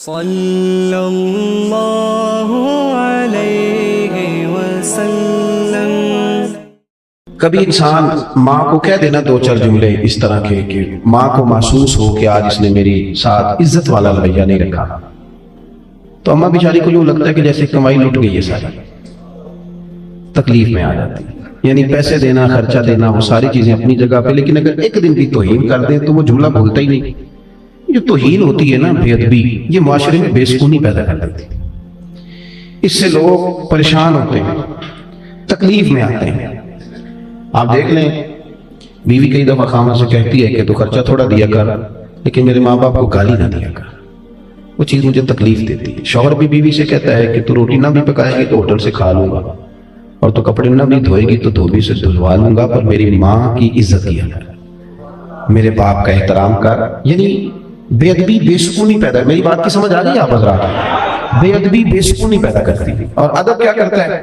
صلی اللہ علیہ وسلم۔ کبھی انسان ماں کو کہہ دینا دو چار جملے اس طرح کے کہ ماں کو محسوس ہو کہ آج اس نے میری ساتھ عزت والا رویہ نہیں رکھا، تو اماں بیچاری کو یوں لگتا ہے کہ جیسے کمائی لٹ گئی ہے ساری، تکلیف میں آ جاتی ہے۔ یعنی پیسے دینا، خرچہ دینا، وہ ساری چیزیں اپنی جگہ پہ، لیکن اگر ایک دن کی توہین کر دیں تو وہ جملہ بھولتا ہی نہیں۔ جو توہین ہوتی ہے نا، بے ادبی، یہ معاشرے میں بے سکونی پیدا کر دیتی ہے۔ اس سے لوگ پریشان ہوتے ہیں، تکلیف میں آتے ہیں۔ آپ دیکھ لیں، بیوی کئی دفعہ خامن سے کہتی ہے کہ تو خرچہ تھوڑا دیا کر، لیکن میرے ماں باپ کو گالی نہ دیا کر، وہ چیز مجھے تکلیف دیتی ہے۔ شوہر بھی بیوی سے کہتا ہے کہ تو روٹی نہ بھی پکائے گی تو ہوٹل سے کھا لوں گا، اور تو کپڑے نہ بھی دھوئے گی تو دھوبی سے دھلوا لوں گا، پر میری ماں کی عزت کیا کر، میرے باپ کا احترام کر۔ یعنی بے ادبی بے سکونی پیدا، میری بات کی سمجھ آ گئی آپ حضرات؟ بے ادبی بے سکونی پیدا کرتی ہے۔ اور ادب کیا کرتا ہے؟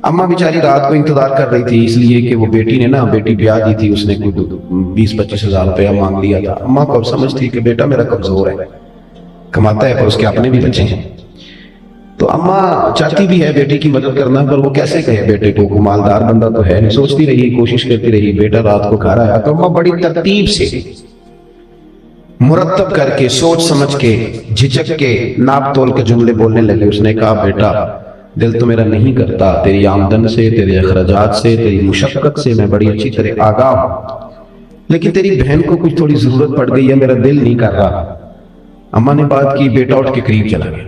اماں بیچاری رات کو انتظار کر رہی تھی، اس لیے کہ وہ بیٹی نے نا، بیٹی بیاہ دی تھی، اس نے کوئی 20-25 ہزار روپیہ مانگ لیا تھا۔ اماں کو اب سمجھ تھی کہ بیٹا میرا کمزور ہے، کماتا ہے پر اس کے اپنے بھی بچے ہیں، تو اماں چاہتی بھی ہے بیٹی کی مدد کرنا، پر وہ کیسے کہے بیٹے کو، مالدار بندہ تو ہے نہیں۔ سوچتی رہی، کوشش کرتی رہی، بیٹا رات کو گھر آیا تو اماں بڑی ترتیب سے، مرتب کر کے، سوچ سمجھ کے، جھجک کے، ناپ تول کے جملے بولنے لگے۔ اس نے کہا بیٹا دل تو میرا نہیں کرتا، تیری آمدن سے، تیرے اخراجات سے، تیری مشقت سے میں بڑی اچھی طرح آگاہ ہوں، لیکن تیری بہن کو کچھ تھوڑی ضرورت پڑ گئی ہے، میرا دل نہیں کر رہا۔ اماں نے بات کی، بیٹا اٹھ کے قریب چلا گیا۔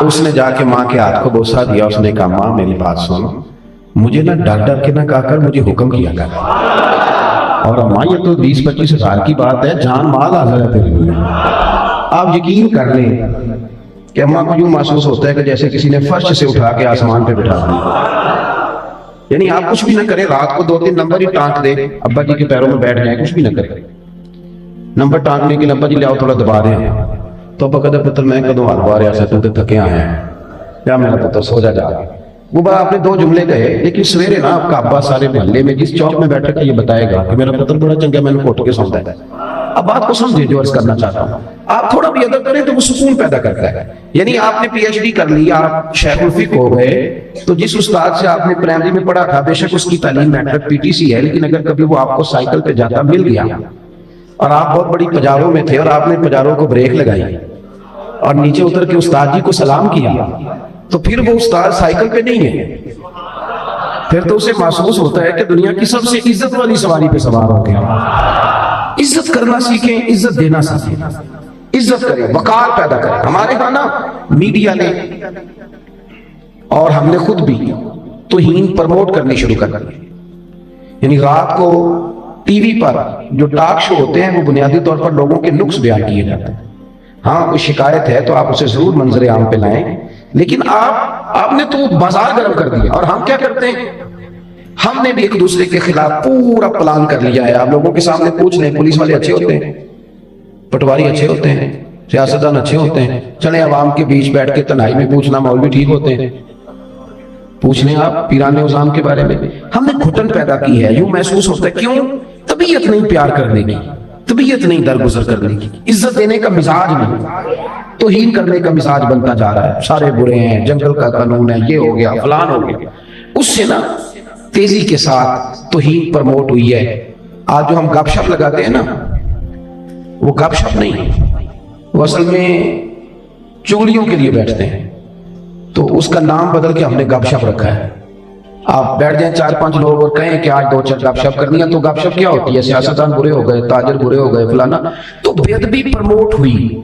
اس نے جا کے ماں کے ہاتھ کو بوسہ دیا۔ اس نے کہا ماں میری بات سن، مجھے نہ ڈر ڈر کے نہ کہا کر، مجھے حکم کیا کر۔ اور اماں یہ تو 20-25 ہزار کی بات ہے، جان مال حاضر ہے تیرے لیے۔ آپ یقین کر لیں کہ اماں کو یوں محسوس ہوتا ہے کہ جیسے کسی نے فرش سے اٹھا کے آسمان پہ بٹھا دیا۔ یعنی آپ کچھ بھی نہ کریں، رات کو 2-3 نمبر ہی ٹانک دے، ابا جی کے پیروں میں بیٹھ جائیں، کچھ بھی نہ کریں، نمبر ٹانکنے کے لیے ابا جی لے آؤ تھوڑا دبا رہے ہیں، تو ابا کہتے پتر میں کدوں ہلوا رہا سے، تو تھکے آئے ہیں، یا میرا پتر سو جا جا۔ وہ بات آپ نے 2 جملے کہے، لیکن سویرے نا آپ کا ابا سارے محلے میں جس چوک میں بیٹھے گا یہ بتائے گا کہ میرا پتر بڑا چنگا، میں نے کوٹ کے سونتا ہے۔ اب بات کو سمجھے جو عرض کرنا چاہتا ہوں، آپ تھوڑا بھی ادب کریں تو وہ سکون پیدا کرتا ہے۔ یعنی آپ نے PhD کر لی، آپ شیخ الفقہ ہو گئے، تو جس استاد سے آپ نے پرائمری میں پڑھا تھا، بے شک اس کی تعلیم میٹرک PTC ہے، لیکن اگر کبھی وہ آپ کو سائیکل پہ جاتا مل گیا اور آپ بہت بڑی پجاروں میں تھے اور آپ نے پجاروں کو بریک لگائی اور نیچے اتر کے استاد جی کو سلام کیا، تو پھر وہ استاد سائیکل پہ نہیں ہے، پھر تو اسے محسوس ہوتا ہے کہ دنیا کی سب سے عزت والی سواری پہ سوار ہو گیا۔ عزت کرنا سیکھیں، عزت دینا سیکھیں، عزت کریں، وقار پیدا کریں۔ ہمارے ہاں نا میڈیا نے اور ہم نے خود بھی توہین پروموٹ کرنی شروع کر دی۔ یعنی رات کو ٹی وی پر جو ٹاک شو ہوتے ہیں وہ بنیادی طور پر لوگوں کے نقص بیان کیے جاتے ہیں۔ ہاں کوئی شکایت ہے تو آپ اسے ضرور منظر عام پہ لائیں، لیکن آپ نے تو بازار گرم کر دیا۔ اور ہم کیا کرتے ہیں، ہم نے بھی ایک دوسرے کے خلاف پورا پلان کر لیا ہے۔ آپ لوگوں کے سامنے پوچھ لیں، پولیس والے اچھے ہوتے ہیں، پٹواری اچھے ہوتے ہیں، سیاستدان اچھے ہوتے ہیں، چلیں عوام کے بیچ بیٹھ کے تنہائی میں پوچھنا، مولوی ٹھیک ہوتے ہیں، پوچھ لیں آپ پیران عظام کے بارے میں۔ ہم نے گھٹن پیدا کی ہے، یوں محسوس ہوتا ہے کیوں؟ طبیعت نہیں پیار کرنے کی، طبیعت نہیں درگزر کرنے کی، عزت دینے کا مزاج نہیں، توہین کرنے کا مزاج بنتا جا رہا ہے۔ سارے برے ہیں، جنگل کا قانون ہے، یہ ہو گیا، فلان ہو گیا۔ اس سے نا تیزی کے ساتھ توہین پروموٹ ہوئی ہے۔ آج جو ہم گپ شپ لگاتے ہیں نا، وہ گپ شپ نہیں، وہ اصل میں چغلیوں کے لیے بیٹھتے ہیں، تو اس کا نام بدل کے ہم نے گپ شپ رکھا ہے۔ آپ بیٹھ جائیں 4-5 لوگ اور کہیں کہ آج 2-4 گپ شپ کرنی ہے، تو گپ شپ کیا ہوتی ہے؟ سیاستدان برے ہو گئے، تاجر برے ہو گئے، فلانا، تو بے ادبی پروموٹ ہوئی۔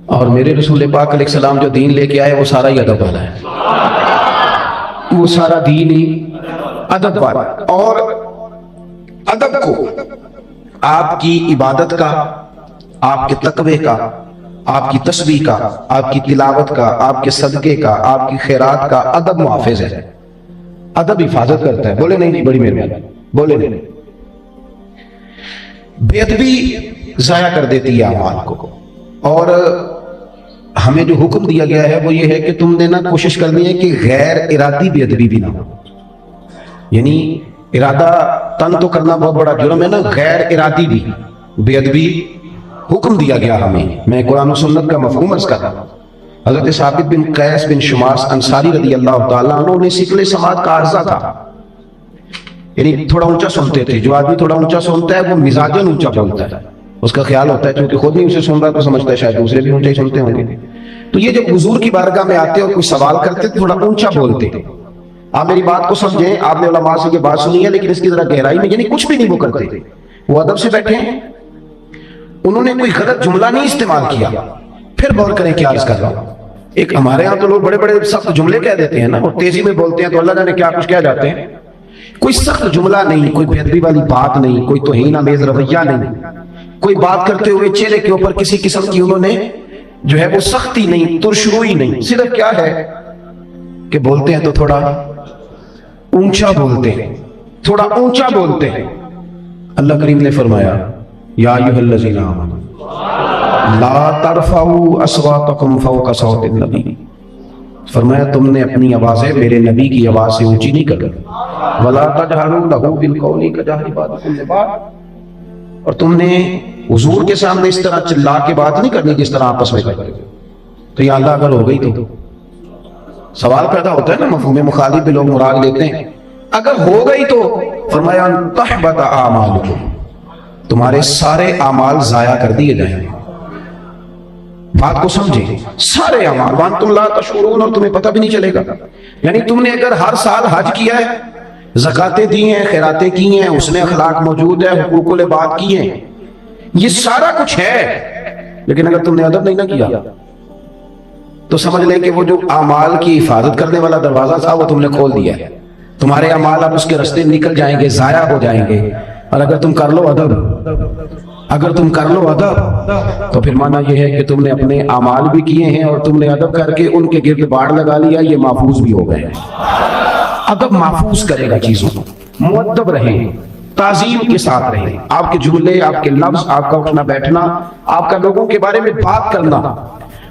اور میرے رسول پاک علیہ السلام جو دین لے کے آئے وہ سارا ہی ادب والا ہے، وہ سارا دین ہی ادب والا۔ اور ادب کو آپ کی عبادت کا، آپ کے تقوی کا، آپ کی تسبیح کا، آپ کی تلاوت کا، آپ کے صدقے کا، آپ کی خیرات کا ادب محافظ ہے، ادب حفاظت کرتا ہے۔ بولے نہیں، بڑی مہربانی، بولے نہیں۔ بے ادبی ضائع کر دیتی ہے اعمال کو، اور ہمیں جو حکم دیا گیا ہے وہ یہ ہے کہ تم نے نا کوشش کرنی ہے کہ غیر ارادی بے ادبی بھی نہ ہو۔ یعنی ارادہ تن تو کرنا بہت بڑا جرم ہے نا، غیر ارادی بھی بے ادبی حکم دیا گیا ہمیں، میں قرآن و سنت کا مفہوم عرض کر رہا ہوں۔ حضرت ثابت بن قیس بن شماس انصاری رضی اللہ تعالیٰ عنہ نے سکل سماعت کا عرضہ تھا، یعنی تھوڑا اونچا سنتے تھے۔ جو آدمی تھوڑا اونچا سنتا ہے وہ مزاجن اونچا بولتا ہے، اس کا خیال ہوتا ہے کیونکہ خود نہیں اسے سن رہا تو سمجھتا ہے شاید دوسرے بھی اونچا ہی سنتے ہوں گے۔ تو یہ جب حضور کی بارگاہ میں آتے اور کوئی سوال کرتے تھوڑا اونچا بولتے۔ آپ میری بات کو سمجھیں، آپ نے علماء سے یہ بات سنی ہے لیکن اس کی ذرا گہرائی میں، یعنی کچھ بھی نہیں وہ کرتے، وہ ادب سے بیٹھے ہیں، انہوں نے کوئی غلط جملہ نہیں استعمال کیا۔ پھر غور کریں کیا عرض کر رہا ہوں۔ ایک ہمارے ہاں تو لوگ بڑے بڑے سخت جملے کہہ دیتے ہیں نا، اور تیزی میں بولتے ہیں تو اللہ جانے کیا کچھ کہہ جاتے ہیں۔ کوئی سخت جملہ نہیں، کوئی بے ادبی والی بات نہیں، کوئی توہین آمیز رویہ نہیں، کوئی بات کرتے ہوئے چہرے کے اوپر کسی قسم کی انہوں نے جو ہے وہ سختی نہیں، ترشروئی نہیں، صرف کیا ہے کہ بولتے ہیں تو تھوڑا اونچا بولتے ہیں، تھوڑا اونچا بولتے ہیں۔ اللہ کریم نے فرمایا یا ایھا الذین آمنوا لا ترفعوا اصواتکم فوق صوت النبی، فرمایا تم نے اپنی آوازیں میرے نبی کی آواز سے اونچی نہیں کرنی، ولا تجہروا لہ بالقول کجہر بعضکم لبعض، اور تم نے حضور کے سامنے اس طرح چلا کے بات نہیں کرنی جس طرح آپس میں کرتے ہو۔ تو یہ اللہ اگر ہو گئی تو سوال پیدا ہوتا ہے نا، مفہوم مخالف بھی لوگ مراد لیتے ہیں۔ اگر ہو گئی تو فرمایا تحبط اعمالکم، تمہارے سارے اعمال ضائع کر دیے جائیں گے۔ بات کو سمجھیں، سارے اعمال وانتم لا تشعرون، اور تمہیں پتہ بھی نہیں چلے گا۔ یعنی تم نے اگر ہر سال حج کیا ہے، زکاتیں دی ہیں، خیراتیں کی ہیں، حسن اخلاق موجود ہے، حقوق العباد کی ہیں، یہ سارا کچھ ہے، لیکن اگر تم نے ادب نہیں نہ کیا تو سمجھ لیں کہ وہ جو اعمال کی حفاظت کرنے والا دروازہ تھا وہ تم نے کھول دیا ہے۔ تمہارے اعمال اب اس کے رستے نکل جائیں گے، ضائع ہو جائیں گے۔ اور اگر تم کر لو ادب، اگر تم کر لو ادب تو پھر مانا یہ ہے کہ تم نے اپنے اعمال بھی کیے ہیں اور تم نے ادب کر کے ان کے گرد باڑ لگا لیا، یہ محفوظ بھی ہو گئے ہیں۔ ادب محفوظ کرے گا چیزوں کو، مؤدب رہیں، تعظیم کے ساتھ رہیں، آپ کے جملے، آپ کے لفظ، آپ کا اٹھنا بیٹھنا، آپ کا لوگوں کے بارے میں بات کرنا،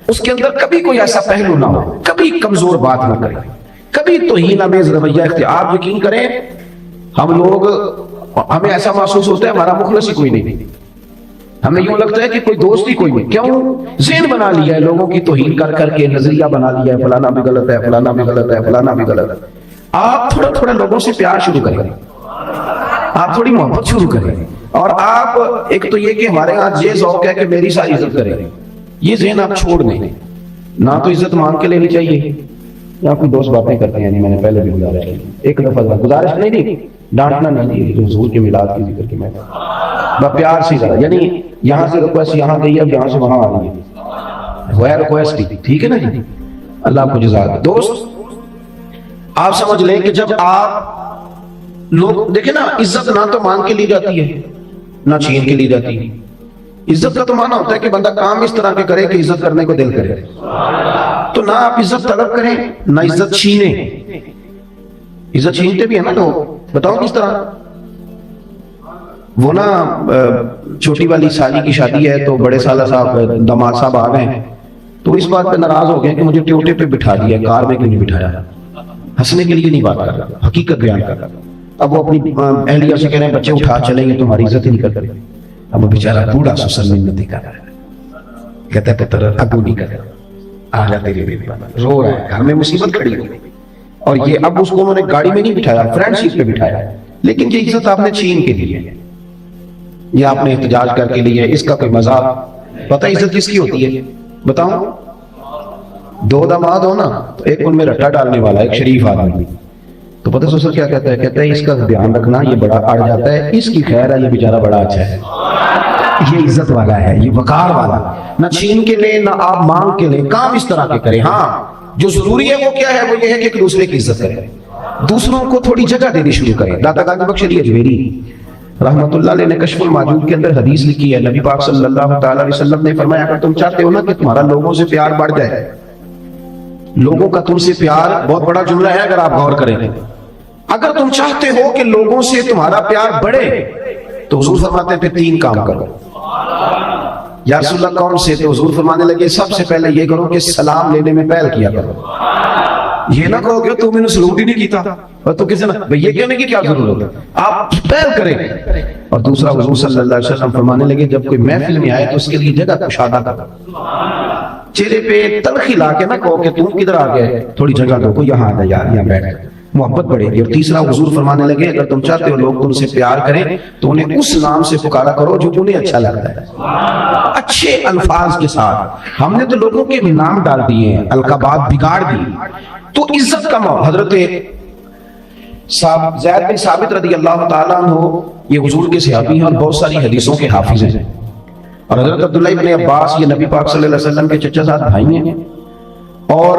اس کے اندر کبھی کوئی ایسا پہلو نہ ہو، کبھی کمزور بات نہ کریں، کبھی توہین آمیز رویہ اختیار۔ آپ یقین کریں ہم لوگ، ہمیں ایسا محسوس ہوتا ہے ہمارا مخلص ہی کوئی نہیں، ہمیں یوں لگتا ہے کہ کوئی دوست ہی کوئی نہیں۔ کیوں؟ ذہن بنا لیا ہے لوگوں کی توہین کر کر کے، نظریہ بنا لیا ہے فلانا بھی غلط ہے، فلانا بھی غلط ہے، فلانا بھی غلط ہے۔ آپ تھوڑا تھوڑا لوگوں سے پیار شروع کریں، آپ تھوڑی محبت شروع کریں، اور آپ ایک تو یہ کہ ہمارے ہاں یہ ذوق ہے کہ میری ساری عزت کریں، یہ ذہن آپ چھوڑ دیں۔ نہ تو عزت مانگ کے لینی چاہیے، یا کوئی دوست باتیں کرتے ہیں، میں نے پہلے بھی گزارش کی، ایک دفعہ گزارش نہیں، ڈانٹنا نہیں، حضور کے میلاد کی ذکر کی میں پیار سے ذرا، یعنی یہاں سے ریکویسٹ یہاں گئی، اب یہاں سے وہاں آ رہی ہے، وہ ریکویسٹ کی، ٹھیک ہے نا جی، اللہ آپ کو جزا دے۔ دوست آپ سمجھ لیں کہ جب آپ لوگ دیکھیں نا، عزت نہ تو مانگ کے لی جاتی ہے نہ چھین کے لی جاتی ہے۔ عزت کا تو معنی ہوتا ہے کہ بندہ کام اس طرح کے کرے کہ عزت کرنے کو دل کرے، تو نہ آپ عزت طلب کریں نہ عزت چھینیں۔ عزت چھینتے بھی ہیں نا لوگ، بتاؤ کس طرح؟ وہ نا چھوٹی والی سالی کی شادی ہے تو بڑے سالہ صاحب داماد صاحب آ گئے ہیں، تو اس بات پہ ناراض ہو گئے کہ مجھے ٹیوٹے پہ بٹھا دیا، کار میں کیوں نہیں بٹھایا؟ ہنسنے کے لیے نہیں بات کر رہا، حقیقت بیان کر رہا۔ اب وہ اپنی اہلیہ سے کہہ رہے ہیں بچے اٹھا چلیں گے تمہاری عزت ہی نہیں کرتے۔ اب وہ بیچارہ بوڑھا سسر منتی کر رہا ہے، کہتا ہے پتر ابو نہیں کر رہا، آ جا تیری بیٹی، رو رہا ہے، گھر میں مصیبت کھڑی ہو گئی۔ اور یہ اب اس کو انہوں نے گاڑی میں نہیں بٹھایا، فرنٹ سیٹ پہ بٹھایا، لیکن یہ عزت آپ نے چھین کے لی ہے، یہ آپ نے احتجاج کر کے لی ہے، اس کا کوئی مذاق۔ پتہ عزت کس کی ہوتی ہے بتاؤں؟ دو داماد ہو نا تو ایک ان میں رٹا ڈالنے والا، ایک شریف آدمی، تو پتہ سسر کیا کہتا ہے؟ کہتا ہے اس کا دھیان رکھنا، یہ بڑا اڑ جاتا ہے، اس کی خیر ہے، یہ بیچارہ بڑا اچھا ہے، یہ عزت والا ہے، یہ وقار والا۔ نہ چھین کے لیں نہ آپ مانگ کے لیں، کام اس طرح کے کریں۔ ہاں جو ضروری ہے وہ کیا ہے؟ وہ یہ ہے کہ ایک دوسرے کی عزت کریں، دوسروں کو تھوڑی جگہ دینی شروع کریں۔ داتا گانجی بخش علی اجمیری رحمۃ اللہ علیہ نے کشف الماجود کے اندر حدیث لکھی ہے، نبی پاک صلی اللہ تعالی علیہ وسلم نے فرمایا اگر تم چاہتے ہو نا کہ تمہارا لوگوں سے پیار بڑھ جائے، لوگوں کا تم سے پیار، بہت بڑا جملہ ہے اگر آپ غور کریں، اگر تم چاہتے ہو کہ لوگوں سے تمہارا پیار بڑھے تو حضور فرماتے ہیں پھر تین کام کرو۔ یا رسول اللہ کون سے؟ تو حضور فرمانے لگے سب سے پہلے یہ کرو کہ سلام لینے میں پہل کیا کرو۔ یہ نہ کہو کہ تو میں نے سلوک ہی نہیں کیتا اور تو کسی نہ بھئی یہ کہنے کی کیا ضرورت ہے, آپ پہل کریں. اور دوسرا حضور صلی اللہ علیہ وسلم فرمانے لگے جب کوئی محفل میں آئے تو اس کے لیے جگہ کشادہ کرو, چہرے پہ تلخی لا کے نہ کہو کہ تم کدھر آ گئے, تھوڑی جگہ دو کو, یہاں آ یار یہاں بیٹھ, محبت بڑھے گی. اور تیسرا حضور فرمانے لگے اگر تم چاہتے ہو لوگ تم سے پیار کریں تو انہیں اس نام سے پکارا کرو جو انہیں اچھا لگتا ہے, اچھے الفاظ کے ساتھ. ہم نے تو لوگوں کے نام ڈال دیے ہیں, القابات بگاڑ دی, تو عزت کا موقع. حضرت زید بن ثابت رضی اللہ تعالیٰ عنہ یہ حضور کے صحابی ہیں اور بہت ساری حدیثوں کے حافظ ہیں, اور حضرت عبداللہ ابن عباس یہ نبی پاک صلی اللہ علیہ وسلم کے چچا زاد بھائی ہیں, اور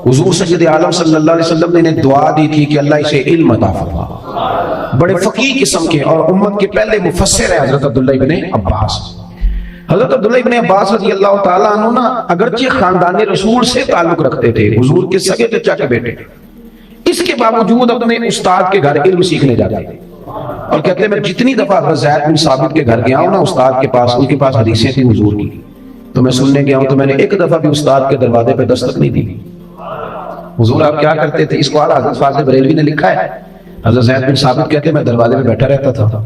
حضور سید عالم صلی اللہ علیہ وسلم نے انہیں دعا دی تھی کہ اللہ اسے علم عطا فرما. بڑے فقیہ قسم کے اور امت کے پہلے مفسر ہیں حضرت عبداللہ ابن عباس. حضرت عبداللہ ابن عباس رضی اللہ تعالیٰ عنہ نا اگرچہ خاندان رسول سے تعلق رکھتے تھے, حضور کے سگے چچا کے بیٹے, اس کے باوجود اپنے استاد کے گھر علم سیکھنے جاتے تھے, اور کہتے ہیں میں جتنی دفعہ زید بن ثابت کے گھر گیا ہوں نا استاد کے پاس, ان کے پاس حدیثیں تھیں حضور کی, تو میں سننے گیا ہوں تو میں نے ایک دفعہ بھی استاد کے دروازے پہ دستک نہیں دی. حضور آپ کیا کرتے تھے, اس کو اعلیٰ حضرت فاضل بریلوی نے لکھا ہے. حضرت زید بن ثابت کہتے ہیں میں دروازے پہ بیٹھا رہتا تھا,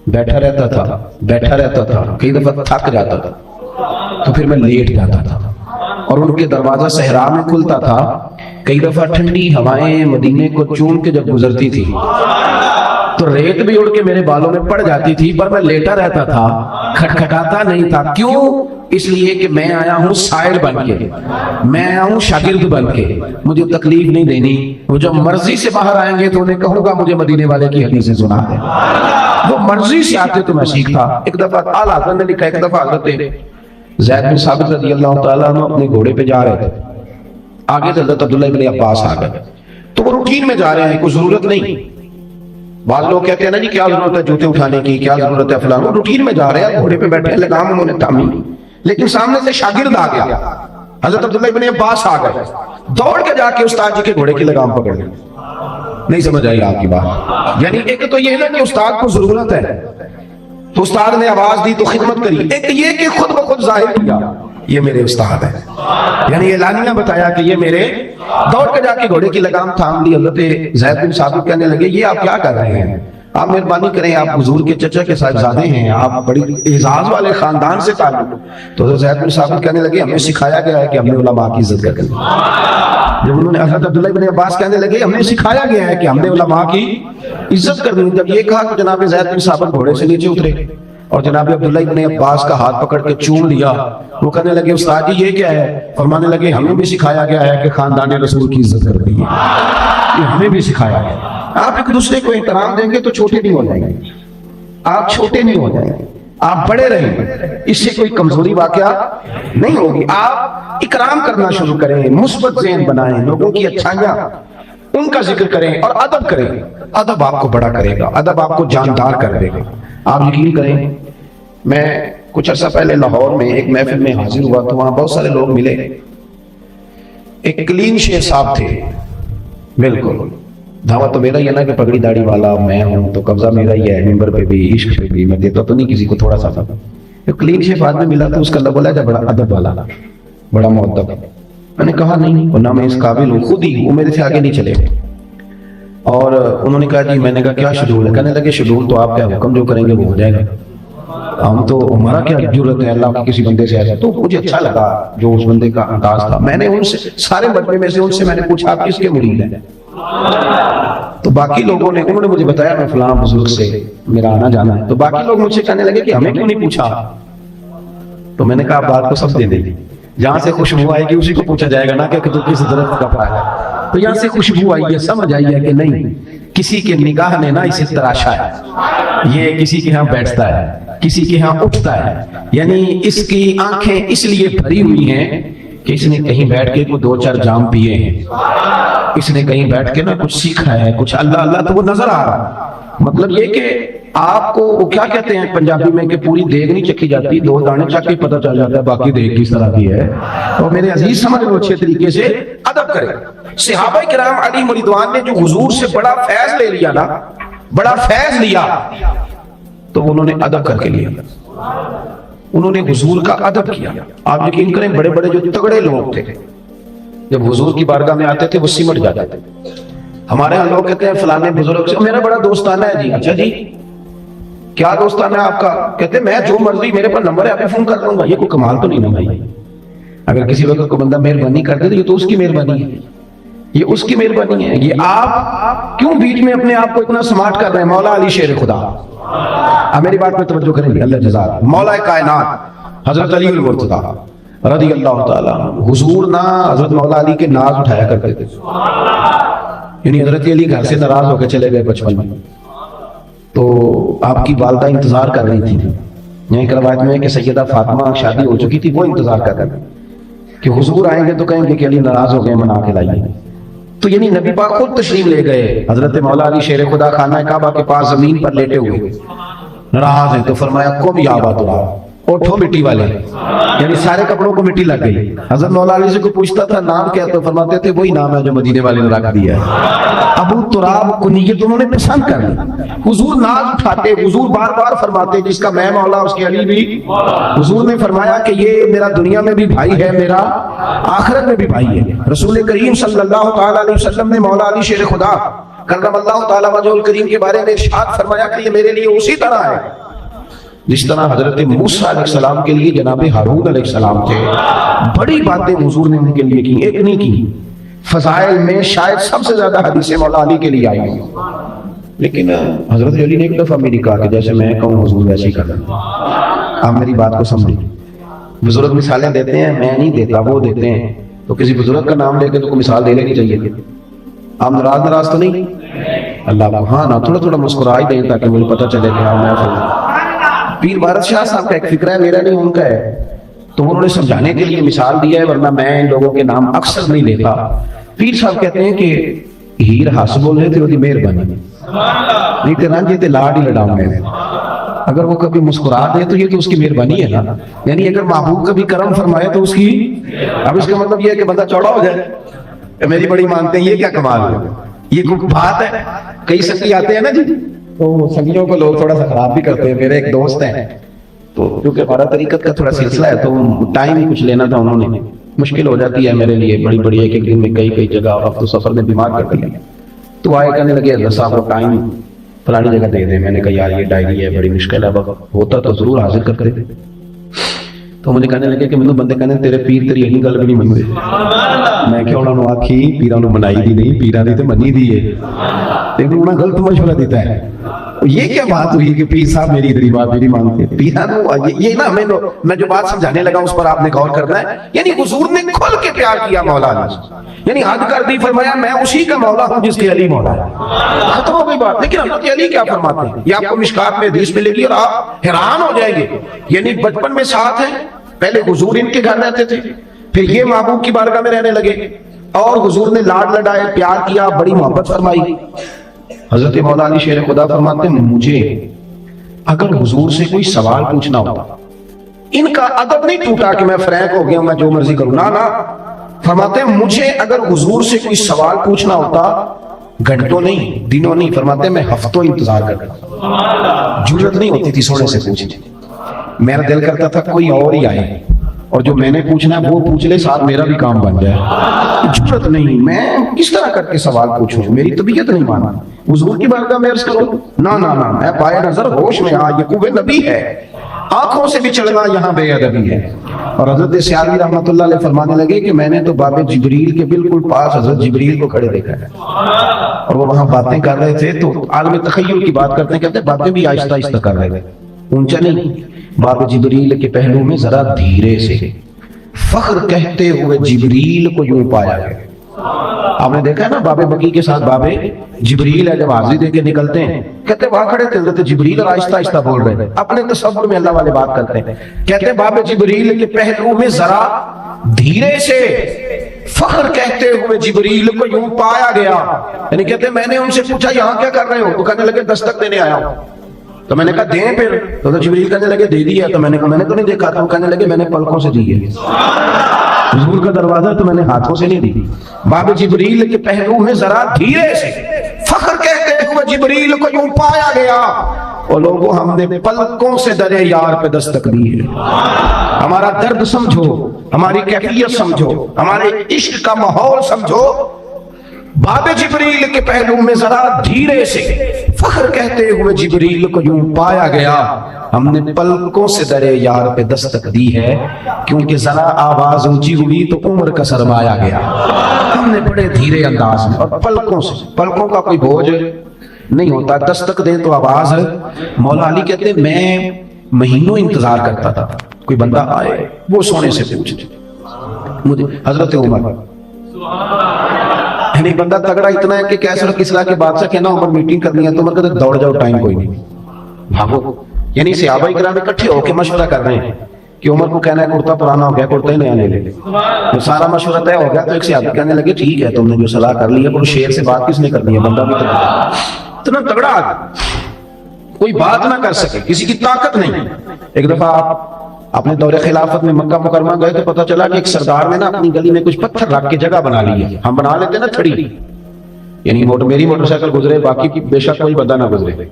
بیٹھا رہتا تھا, بیٹھا رہتا تھا, کئی دفعہ تھک جاتا تھا تو پھر میں لیٹ جاتا تھا, اور ان کے دروازہ صحرا میں کھلتا تھا, کئی دفعہ ٹھنڈی ہوائیں مدینے کو چون کے جب گزرتی تھی تو ریت بھی اڑ کے میرے بالوں میں پڑ جاتی تھی, پر میں لیٹا رہتا تھا, کھٹکھٹاتا نہیں تھا. کیوں؟ اس لیے کہ میں آیا ہوں سائل بن کے, میں آیا ہوں شاگرد بن کے, مجھے تکلیف نہیں دینی. وہ جو مرضی سے باہر آئیں گے تو انہیں کہوں گا مجھے مدینے والے کی حدیثیں سنا دیں, وہ مرضی سے آتے تو میں سیکھتا. ایک دفعہ اعلیٰ حضرت نے لکھا, ایک دفعہ حضرت زید بن ثابت رضی اللہ تعالیٰ عنہ اپنے گھوڑے پہ جا رہے تھے, آگے سے حضرت عبداللہ ابن عباس آ گئے, تو وہ روٹین میں جا رہے ہیں, کوئی ضرورت نہیں. بعض لوگ کہتے ہیں نا جی کیا ضرورت ہے جوتے اٹھانے کی, کیا ضرورت ہے فلاں, روٹین میں جا رہے ہیں, گھوڑے پہ بیٹھے, لگام انہوں نے تامی, لیکن سامنے سے شاگرد آ گیا, حضرت عبداللہ ابن عباس آ گئے, دوڑ کے جا کے استاد جی کے گھوڑے کی لگام پکڑ لی. نہیں سمجھ آئی آپ کی بات؟ یعنی ایک تو یہ نا کہ استاد کو ضرورت ہے تو استاد نے آواز دی تو خدمت کری, ایک یہ کہ خود بخود ظاہر کیا یہ میرے استاد ہیں, یعنی اعلانیہ بتایا کہ یہ میرے, دوڑ کے جا کے گھوڑے کی لگام تھام لی. حضرت زید بن ثابت کہنے لگے یہ آپ کیا کر رہے ہیں, آپ مہربانی کریں, آپ حضور کے چچا کے صاحبزادے ہیں, آپ بڑی اعزاز والے خاندان سے تعلق. تو حضرت زید بن ثابت کہنے لگے ہمیں سکھایا گیا ہے کہ ہم نے علماء کی عزت کرنی. جب انہوں نے حضرت عبداللہ ابن عباس کہنے لگے ہمیں سکھایا گیا ہے کہ ہم نے علماء کی عزت کرنی. جب یہ کہا کہ جناب زید بن ثابت گھوڑے سے نیچے اترے اور جناب عبداللہ ابن عباس کا ہاتھ پکڑ کے چوم لیا. وہ کہنے لگے استاد جی یہ کیا ہے, فرمانے لگے ہمیں بھی سکھایا گیا ہے کہ خاندان رسول کی عزت کرنی ہے, یہ ہمیں بھی سکھایا گیا. آپ ایک دوسرے کو احترام دیں گے تو چھوٹے نہیں ہو جائیں گے, آپ چھوٹے نہیں ہو جائیں گے, آپ بڑے رہیں گے, اس سے کوئی کمزوری واقعہ نہیں ہوگی. آپ اکرام کرنا شروع کریں, مثبت ذہن بنائیں, لوگوں کی اچھائیاں ان کا ذکر کریں اور ادب کریں. ادب آپ کو بڑا کرے گا, ادب آپ کو جاندار کر دے گا. آپ یقین کریں, میں کچھ عرصہ پہلے لاہور میں ایک محفل میں حاضر ہوا تو وہاں بہت سارے لوگ ملے. ایک کلین شیخ صاحب تھے, بالکل دعوت تو میرا ہی ہے نا کہ پگڑی داڑھی والا میں ہوں تو قبضہ میرا ہی ہے, ممبر پہ بھی عشق پہ بھی, میں دیتا تو نہیں کسی کو, تھوڑا سا تھا. ایک کلین شیخ آدمی ملا تو اس کا لفظ بولا بڑا ادب والا, بڑا مؤدب. میں نے کہا نہیں ورنہ میں اس قابل ہوں, خود ہی وہ میرے سے آگے نہیں چلے. اور انہوں نے کہا جی, میں نے کہا کیا شیڈول ہے, کہنے لگے شیڈول تو آپ کیا حکم جو کریں گے وہ ہو جائے گا, ہم تو ہمارا کیا ضرورت ہے اللہ کی کسی بندے سے ایسا. تو مجھے اچھا لگا جو اس بندے کا انداز تھا. میں نے ان سے سارے مجمع میں سے ان سے میں نے پوچھا آپ کس کے مرید ہیں, تو باقی لوگوں نے, انہوں نے مجھے بتایا میں فلاں بزرگ سے میرا آنا جانا ہے. تو باقی لوگ مجھ سے کہنے لگے کہ ہمیں کیوں نہیں پوچھا. تو میں نے کہا بات کو سب دے دیں گے, جہاں سے خوشبو آئے گی اسی کو پوچھا جائے گا نا کہ تو کس درخت کا پایا ہے. تو یہاں سے خوشبو آئی ہے, سمجھ آئی ہے کہ نہیں کسی کے نگاہ نے نا اسے تراشا ہے, یہ کسی کے ہاں بیٹھتا ہے, کسی کے ہاں اٹھتا ہے, یعنی اس کی آنکھیں اس لیے بھری ہوئی ہیں کہ اس نے کہیں بیٹھ کے کوئی 2-4 جام پیے ہیں, اس نے کہیں بیٹھ کے نا کچھ سیکھا ہے, کچھ اللہ اللہ تو وہ نظر آ رہا. مطلب یہ کہ آپ کو وہ کیا کہتے ہیں پنجابی میں کہ پوری دیگ نہیں چکھی جاتی, 2 دانے چک کے پتہ چل جاتا ہے باقی دیگ کس طرح کی ہے. اور میرے عزیز سمجھ لو اچھے طریقے سے ادب کریں. صحابہ کرام علیہم رضوان نے جو حضور سے بڑا فیض لے لیا نا, بڑا فیض لیا, تو انہوں نے ادب کر کے لیا, انہوں نے حضور کا ادب کیا. آپ یقین کریں بڑے بڑے جو تگڑے لوگ تھے جب حضور کی بارگاہ میں آتے تھے وہ سمٹ جاتے تھے. ہمارے ہاں لوگ کہتے ہیں فلانے بزرگ سے میرا بڑا دوستانہ ہے جی. اچھا جی کیا دوستانہ ہے آپ کا؟ کہتے ہیں میں جو مرضی میرے پاس نمبر ہے آپ کو فون کر دوں گا. یہ کوئی کمال تو نہیں نا بھائی. اگر کسی وقت کو بندہ مہربانی کر دے تو یہ تو اس کی مہربانی ہے, یہ اس کی مہربانی ہے. یہ آپ کیوں بیچ میں اپنے آپ کو اتنا سمارٹ کر رہے ہیں؟ مولا علی شیر خدا, آپ میری بات پہ توجہ کریں گے, اللہ جزا, مولا کائنات حضرت علی المرتضی رضی اللہ تعالیٰ, حضور نہ حضرت مولا علی کے ناز اٹھایا کرتے تھے. یعنی حضرت علی گھر سے ناراض ہو کے چلے گئے بچپن میں, تو آپ کی والدہ انتظار کر رہی تھی. یہاں ایک روایت میں ہے کہ سیدہ فاطمہ شادی ہو چکی تھی, وہ انتظار کر رہے ہیں کہ حضور آئیں گے تو کہیں گے کہ علی ناراض ہو گئے, منا کے لائیے. تو یعنی نبی پاک خود تشریف لے گئے, حضرت مولا علی شیر خدا خانہ کعبہ کے پاس زمین پر لیٹے ہوئے ناراض ہیں, تو فرمایا قم یا ابا تراب, اٹھو مٹی والے. یعنی سارے کپڑوں کو مٹی لگ گئی. حضرت مولا علی سے کوئی پوچھتا تھا نام کیا, تو فرماتے تھے وہی نام ہے جو مدینے والے نے رکھ دیا ہے, ابو تراب کنیت انہوں نے پسند کر لی. حضور ناز اٹھاتے, حضور بار بار فرماتے جس کا میں مولا اس کے علی بھی. حضور نے فرمایا کہ یہ میرا دنیا میں بھی بھائی ہے, میرا آخرت میں بھی بھائی ہے. رسول کریم صلی اللہ تعالیٰ علیہ وسلم نے مولا علی شیر خدا کرم اللہ تعالیٰ وجہ الکریم کے بارے میں ارشاد فرمایا کہ یہ میرے لیے اسی طرح ہے جس طرح حضرت موسیٰ علیہ السلام کے لیے جناب ہارون علیہ السلام تھے. بڑی باتیں حضور نے ان کے لیے کی, ایک نہیں کی. فضائل میں شاید سب سے زیادہ حدیثیں مولا علی کے لیے آئی ہیں, لیکن حضرت علی نے ایک دفعہ میری کہا کہ جیسے میں کہوں حضور ویسے ہی کریں. آپ میری بات کو سمجھیں. بزرگ مثالیں دیتے ہیں, میں نہیں دیتا, وہ دیتے ہیں. تو کسی بزرگ کا نام لے کے تو کوئی مثال دے لینی چاہیے. آپ ناراض تو نہیں اللہ کو, ہاں نا تھوڑا تھوڑا مسکرا ہی دیں تاکہ مجھے پتہ چلے کہ ہاں میں پیر بھارت شاہ صاحب کا ایک فکر ہے, میرا نہیں ان کا ہے. تو انہوں نے سمجھانے کے لیے مثال دیا ہے, ورنہ میں ان لوگوں کے نام اکثر نہیں لیتا. پیر صاحب کہتے ہیں کہ ہیر ہس بول رہے تھے, وہ مہربانی نہیں تے رانجے تے لاڈ ہی لڑاؤں گے. اگر وہ کبھی مسکرا دے تو یہ تو اس کی مہربانی ہے نا. یعنی اگر محبوب کبھی کرم فرمائے تو اس کی, اب اس کا مطلب یہ ہے کہ بندہ چوڑا ہو جائے, میری بڑی مانتے ہیں, یہ کیا کمال ہے, یہ کوئی بات ہے. کئی سنگی آتے ہیں نا جی, تو سنگیوں کو لوگ تھوڑا سا خراب بھی کرتے ہیں. میرے ایک دوست ہیں, تو کیونکہ ہمارا طریقت کا تھوڑا سلسلہ ہے تو ٹائم ہی کچھ لینا تھا, انہوں نے مشکل ہو جاتی ہے میرے لیے بڑی بڑی, ایک ایک دن میں کئی جگہ, اب تو سفر میں بیمار کر دیا. تو آئے کہنے لگے حضرت صاحب کو ٹائم فلانی جگہ دے دیں. میں نے کہا یار یہ ڈائری ہے, بڑی مشکل ہے, ہوتا تو ضرور حاضر کر کرے. تو مجھے کہنے لگے کہ مینوں بندے کہنے تیرے پیر تیری یہی گل بھی نہیں منتے. میں کہ انہوں نے آکھی پیراں نوں منائی دی نہیں, پیراں دی تے منی دی ہے, لیکن انہوں نے غلط مشورہ دیتا ہے. یہ کیا بات ہوئی کہ پیر صاحب میری ادھری بات میری مانتے ہیں. پیراں نوں یہ نا میں جو بات سمجھانے لگا اس پر آپ نے غور کرنا ہے. یعنی حضور نے کھل کے پیار کیا مولا علی, یعنی حد کر دی, فرمایا میں اسی کا مولا ہوں جس کے علی مولا ہے. ختم ہو گئی بات. لیکن حضرت علی کیا فرماتے ہیں یہ آپ کو مشکات میں حدیث ملے گی اور آپ حیران ہو جائیں گے. یعنی بچپن میں ساتھ ہیں, پہلے حضور ان کے گھر رہتے تھے, پھر یہ محبوب کی بارگاہ میں رہنے لگے, اور حضور نے لاڈ لڈائے, پیار کیا, بڑی محبت فرمائی. حضرت مولا علی شیر خدا فرماتے ہیں مجھے اگر حضور سے کوئی سوال پوچھنا ہوتا, ان کا ادب نہیں ٹوٹا کہ میں فرینک ہو گیا, میں جو مرضی کروں, نہ فرماتے ہیں مجھے اگر حضور سے کوئی سوال پوچھنا ہوتا گھنٹوں نہیں دنوں نہیں, فرماتے ہیں میں ہفتوں انتظار کرتا, جرت نہیں ہوتی تھی سونے سے پوچھنے. میرا دل کرتا تھا کوئی اور ہی آئے اور جو میں نے پوچھنا ہے وہ پوچھ لے, ساتھ میرا بھی کام بن جائے. جرت نہیں, میں کس طرح کر کے سوال پوچھوں, میری طبیعت نہیں مانا. حضور کی بارگاہ میں عرض کروں, نہ میں پائے نظر ہوش میں آ, یہ قوت نبی ہے, آنکھوں سے بھی چلنا یہاں بے ادبی ہے. اور حضرت سیالوی رحمۃ اللہ علیہ فرمانے لگے کہ میں نے تو باب جبریل کے بالکل پاس حضرت جبریل کو کھڑے دیکھا ہے, اور وہ وہاں باتیں کر رہے تھے. تو عالم تخیل کی بات کرتے ہیں, کہتے ہیں باتیں بھی آہستہ آہستہ کر رہے تھے, اونچا نہیں. باب جبریل کے پہلو میں ذرا دھیرے سے, فخر کہتے ہوئے جبریل کو یوں پایا گیا. آپ نے دیکھا ہے نا باب بقی کے ساتھ باب جبریل ہے, جب حاضری دے کے نکلتے ہیں کہتے وہاں کھڑے تھے حضرت جبریل اور آہستہ آہستہ بول رہے ہیں, اپنے تصور میں اللہ والے بات کرتے ہیں. کہتے باب جبریل کے پہلو میں ذرا دھیرے سے فخر کہتے ہوئے جبریل کو یوں پایا گیا. یعنی کہتے میں نے ان سے پوچھا یہاں کیا کر رہے ہو, تو کہنے لگے دستک دینے آیا ہوں. تو میں نے کہا دیں پھر, تو جبریل کہنے لگے دے دیا. تو میں نے کہا میں نے تو نہیں دیکھا تھا. وہ کہنے لگے میں نے پلکوں سے دی ہے, حضور کا دروازہ تو میں نے ہاتھوں سے نہیں دی. باب جبریل کے پہلو میں ذرا دھیرے سے فخر کہتے ہوئے جبریل کو یوں پایا گیا. اور لوگوں ہم نے پلکوں سے درے یار پہ دستک دی ہے. ہمارا درد سمجھو, ہماری کیفیت سمجھو, ہمارے عشق کا ماحول سمجھو. باب جبریل کے پہلو میں ذرا دھیرے سے فخر کہتے ہوئے جبریل کو یوں پایا گیا, ہم نے پلکوں سے درے یار پہ دستک دی ہے, کیونکہ ذرا آواز اونچی ہوئی تو عمر کا سرمایا گیا. ہم نے بڑے دھیرے انداز میں اور پلکوں سے, پلکوں کا کوئی بوجھ نہیں ہوتا, دستک دیں تو آواز. مولا علی کہتے ہیں میں مہینوں انتظار کرتا تھا کوئی بندہ آئے وہ سونے سے پوچھے مجھے. حضرت عمر یعنی بندہ تگڑا اتنا ہے کہ کیسر کسرا کے بادشاہ کہنا عمر میٹنگ کرنی ہے تو عمر کہتے دوڑ جاؤ, ٹائم کوئی نہیں, بھاگو. یعنی صحابہ کرام اکٹھے ہو کے مشورہ کر رہے ہیں کہ عمر کو کہنا ہے کرتا پرانا ہو گیا, کرتا ہی نیا لے لے. جو سارا مشورہ طے ہو گیا تو ایک صحابی کہنے لگے ٹھیک ہے تم نے جو صلاح کر لی ہے, کوئی شیر سے بات کس نے کرنی ہے, بندہ بھی اتنا تگڑا آدمی کوئی بات نہ کر سکے, کسی کی طاقت نہیں. ایک دفعہ آپ اپنے دور خلافت میں مکہ مکرمہ گئے تو پتہ چلا کہ ایک سردار نے نا اپنی گلی میں کچھ پتھر رکھ کے جگہ بنا لی ہے. ہم بنا لیتے نا تھڑی, یعنی میری موٹر سائیکل گزرے باقی کی بے شک کوئی بندہ نہ گزرے,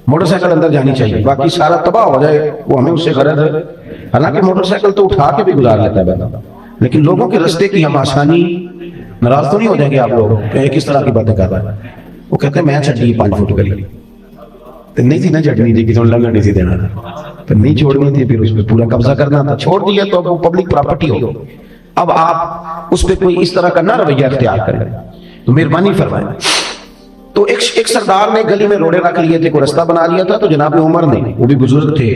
موٹر سائیکل اندر جانی چاہیے, باقی سارا تباہ ہو جائے وہ ہمیں اس سے غرض ہے. حالانکہ موٹر سائیکل تو اٹھا کے بھی گزار لیتا ہے بندہ, لیکن لوگوں کے رستے کی ہم آسانی. ناراض تو نہیں ہو جائیں گے آپ لوگ کہ کس طرح کی باتیں کر رہا ہے. وہ کہتے ہیں میں چڑھی 5 فٹ گلی نہیں تھی نا چڑھنی تھی, کسی نے لنگر نہیں تھی دینا تھا, پھر نہیں چھوڑنی تھی, پھر اس پہ پورا قبضہ کرنا تھا, چھوڑ دیا تو اب وہ پبلک پراپرٹی ہو. اب آپ اس پہ کوئی اس طرح کا نہ رویہ اختیار کریں تو مہربانی فرمائیں. تو ایک سردار نے گلی میں روڑے رکھ لیے تھے, کوئی رستہ بنا لیا تھا, تو جناب عمر نے, وہ بھی بزرگ تھے